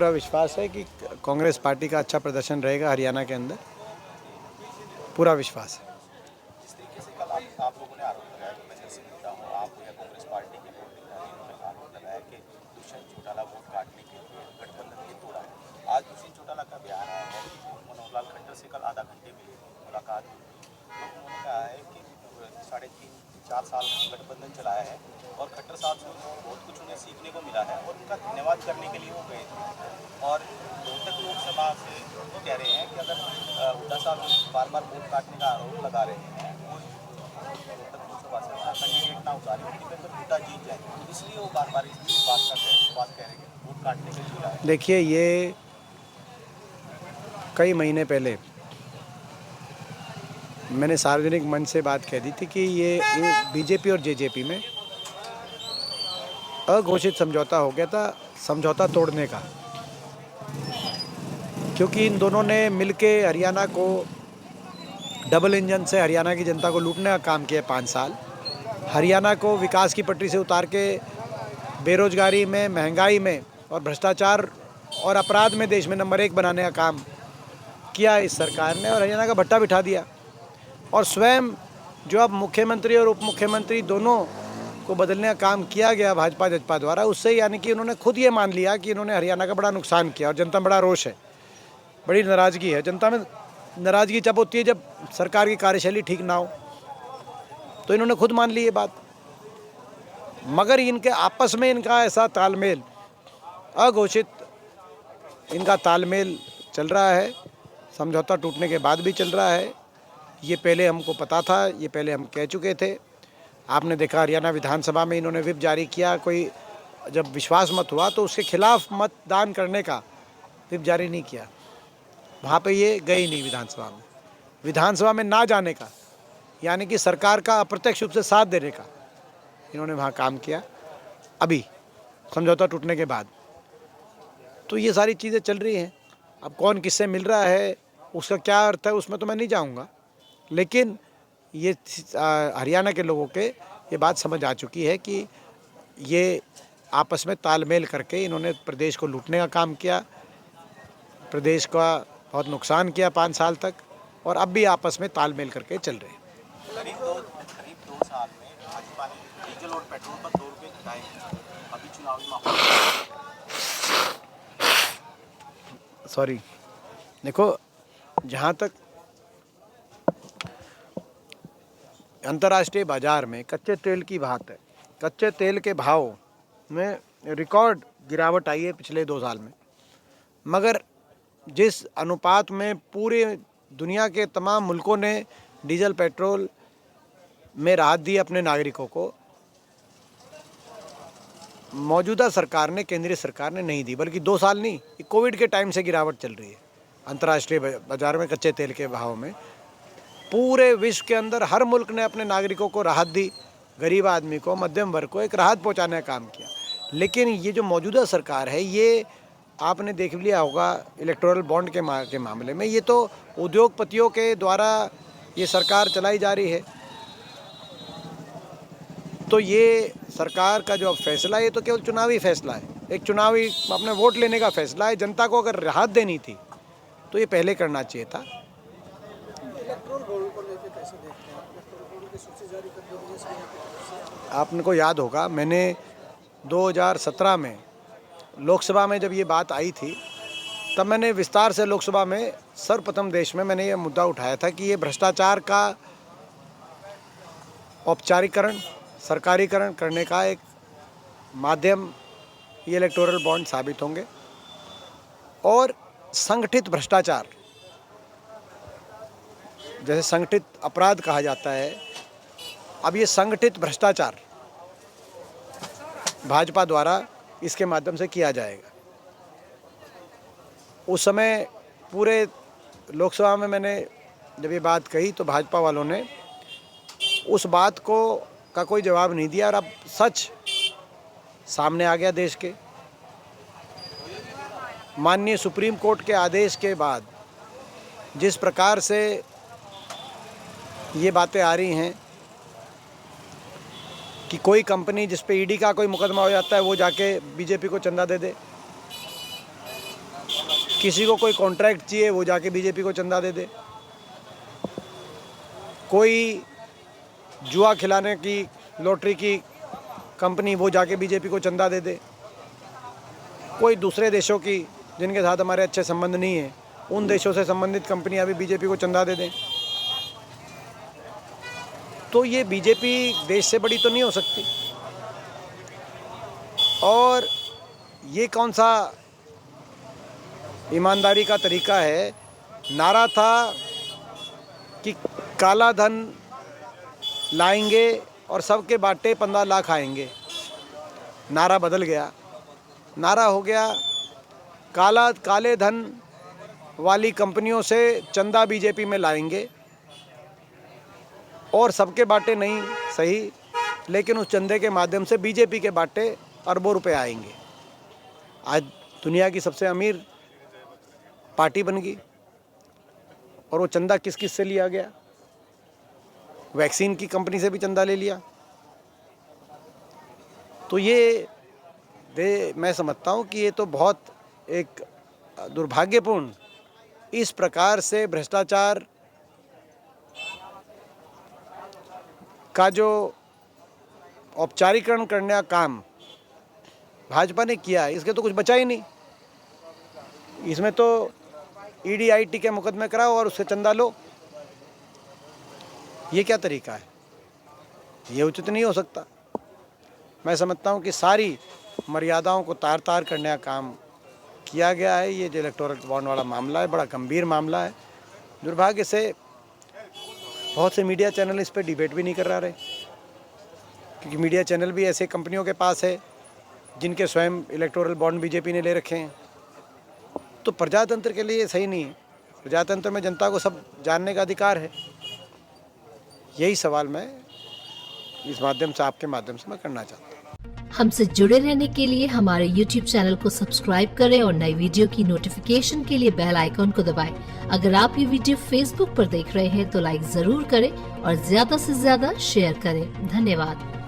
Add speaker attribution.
Speaker 1: पूरा विश्वास है कि कांग्रेस पार्टी का अच्छा प्रदर्शन रहेगा हरियाणा के अंदर, पूरा विश्वास है।
Speaker 2: जिस तरीके से कल आप लोगों ने आरोप लगाया कि मैं जब से निकला हूँ, आप या कांग्रेस पार्टी के लोग इन्होंने आरोप लगाया कि दुष्यंत चौटाला वोट काटने के लिए गठबंधन ने तोड़ा है। आज दुष्यंत चौटाला का बयान आया है कि मनोहर लाल खट्टर से कल आधा घंटे मिले, मुलाकात हुई। तो उन्होंने कहा है कि 3.5-4 साल गठबंधन चलाया है और खट्टर साहब से बहुत कुछ उन्हें सीखने को मिला है और उनका धन्यवाद करने के लिए वो गए थे। और रोहतक लोकसभा से वो कह रहे हैं कि अगर हुड्डा साहब बार बार वोट काटने का आरोप लगा रहे हैं, वो रोहतक लोकसभा से अपना कैंडिडेट ना उतारे और फिर हुड्डा जीत जाए, तो इसलिए वो बार बार इस बात कह रहे हैं वोट काटने के लिए।
Speaker 1: देखिए, ये कई महीने पहले मैंने सार्वजनिक मंच से बात कह दी थी कि ये बीजेपी और जेजेपी में अघोषित समझौता हो गया था, समझौता तोड़ने का, क्योंकि इन दोनों ने मिलके हरियाणा को डबल इंजन से हरियाणा की जनता को लूटने का काम किया 5 साल। हरियाणा को विकास की पटरी से उतार के बेरोजगारी में, महंगाई में और भ्रष्टाचार और अपराध में देश में नंबर 1 बनाने का काम किया इस सरकार ने, और हरियाणा का भट्टा बिठा दिया। और स्वयं जो अब मुख्यमंत्री और उप मुख्यमंत्री दोनों को बदलने का काम किया गया भाजपा जजपा द्वारा, उससे यानी कि उन्होंने खुद ये मान लिया कि इन्होंने हरियाणा का बड़ा नुकसान किया और जनता में बड़ा रोष है, बड़ी नाराज़गी है। जनता में नाराज़गी जब होती है जब सरकार की कार्यशैली ठीक ना हो, तो इन्होंने खुद मान ली ये बात। मगर इनके आपस में इनका ऐसा तालमेल, अघोषित इनका तालमेल चल रहा है, समझौता टूटने के बाद भी चल रहा है। ये पहले हमको पता था, ये पहले हम कह चुके थे। आपने देखा हरियाणा विधानसभा में इन्होंने व्हिप जारी किया, कोई जब विश्वास मत हुआ तो उसके खिलाफ मतदान करने का व्हिप जारी नहीं किया, वहाँ पे ये गए ही नहीं विधानसभा में। विधानसभा में ना जाने का, यानी कि सरकार का अप्रत्यक्ष रूप से साथ देने का इन्होंने वहाँ काम किया, अभी समझौता टूटने के बाद। तो ये सारी चीज़ें चल रही हैं। अब कौन किससे मिल रहा है, उसका क्या अर्थ है, उसमें तो मैं नहीं जाऊँगा, लेकिन ये हरियाणा के लोगों के ये बात समझ आ चुकी है कि ये आपस में तालमेल करके इन्होंने प्रदेश को लूटने का काम किया, प्रदेश का बहुत नुकसान किया 5 साल तक, और अब भी आपस में तालमेल करके चल रहे हैं।
Speaker 2: करीब दो साल में भाजपा ने डीजल और पेट्रोल पर 2 रुपये घटाए हैं। अभी चुनावी माहौल,
Speaker 1: सॉरी, देखो, जहाँ तक अंतर्राष्ट्रीय बाज़ार में कच्चे तेल की बात है, कच्चे तेल के भाव में रिकॉर्ड गिरावट आई है पिछले 2 साल में। मगर जिस अनुपात में पूरे दुनिया के तमाम मुल्कों ने डीजल पेट्रोल में राहत दी अपने नागरिकों को, मौजूदा सरकार ने, केंद्रीय सरकार ने नहीं दी। बल्कि 2 साल नहीं, कोविड के टाइम से गिरावट चल रही है अंतर्राष्ट्रीय बाज़ार में कच्चे तेल के भाव में। पूरे विश्व के अंदर हर मुल्क ने अपने नागरिकों को राहत दी, गरीब आदमी को, मध्यम वर्ग को एक राहत पहुंचाने का काम किया। लेकिन ये जो मौजूदा सरकार है, ये आपने देख लिया होगा इलेक्टोरल बॉन्ड के मामले में, ये तो उद्योगपतियों के द्वारा ये सरकार चलाई जा रही है। तो ये सरकार का जो अब फैसला है, ये तो केवल चुनावी फैसला है, एक चुनावी अपने वोट लेने का फैसला है। जनता को अगर राहत देनी थी तो ये पहले करना चाहिए था। आपको याद होगा, मैंने 2017 में लोकसभा में जब ये बात आई थी, तब मैंने विस्तार से लोकसभा में सर्वप्रथम देश में मैंने ये मुद्दा उठाया था कि ये भ्रष्टाचार का औपचारिकरण, सरकारीकरण करने का एक माध्यम ये इलेक्टोरल बॉन्ड साबित होंगे। और संगठित भ्रष्टाचार, जैसे संगठित अपराध कहा जाता है, अब ये संगठित भ्रष्टाचार भाजपा द्वारा इसके माध्यम से किया जाएगा। उस समय पूरे लोकसभा में मैंने जब ये बात कही तो भाजपा वालों ने उस बात का कोई जवाब नहीं दिया, और अब सच सामने आ गया देश के। माननीय सुप्रीम कोर्ट के आदेश के बाद जिस प्रकार से ये बातें आ रही हैं कि कोई कंपनी जिस पे ईडी का कोई मुकदमा हो जाता है, वो जाके बीजेपी को चंदा दे दे, किसी को कोई कॉन्ट्रैक्ट चाहिए वो जाके बीजेपी को चंदा दे दे, कोई जुआ खिलाने की लॉटरी की कंपनी वो जाके बीजेपी को चंदा दे दे, कोई दूसरे देशों की जिनके साथ हमारे अच्छे संबंध नहीं है उन देशों से संबंधित कंपनियां भी बीजेपी को चंदा दे दें। तो ये बीजेपी देश से बड़ी तो नहीं हो सकती। और ये कौन सा ईमानदारी का तरीका है। नारा था कि काला धन लाएंगे और सबके बाटे 15 लाख आएंगे। नारा बदल गया, नारा हो गया काले धन वाली कंपनियों से चंदा बीजेपी में लाएंगे और सबके बाटे नहीं सही, लेकिन उस चंदे के माध्यम से बीजेपी के बाटे अरबों रुपए आएंगे। आज दुनिया की सबसे अमीर पार्टी बन गई और वो चंदा किस किस से लिया गया। वैक्सीन की कंपनी से भी चंदा ले लिया। तो ये मैं समझता हूँ कि ये तो बहुत एक दुर्भाग्यपूर्ण, इस प्रकार से भ्रष्टाचार का जो औपचारिकरण करने का काम भाजपा ने किया है, इसके तो कुछ बचा ही नहीं। इसमें तो ईडी आईटी के मुकदमे कराओ और उससे चंदा लो। ये क्या तरीका है? ये उचित नहीं हो सकता। मैं समझता हूँ कि सारी मर्यादाओं को तार तार करने का काम किया गया है। ये जो इलेक्टोरल बॉन्ड वाला मामला है बड़ा गंभीर मामला है। दुर्भाग्य से बहुत से मीडिया चैनल इस पर डिबेट भी नहीं कर रहे, क्योंकि मीडिया चैनल भी ऐसे कंपनियों के पास है जिनके स्वयं इलेक्टोरल बॉन्ड बीजेपी ने ले रखे हैं। तो प्रजातंत्र के लिए ये सही नहीं है। प्रजातंत्र में जनता को सब जानने का अधिकार है। यही सवाल मैं इस माध्यम से, आपके माध्यम से मैं करना चाहता हूँ।
Speaker 3: हमसे जुड़े रहने के लिए हमारे YouTube चैनल को सब्सक्राइब करें और नई वीडियो की नोटिफिकेशन के लिए बेल आइकॉन को दबाएं। अगर आप ये वीडियो Facebook पर देख रहे हैं तो लाइक जरूर करें और ज्यादा से ज्यादा शेयर करें। धन्यवाद।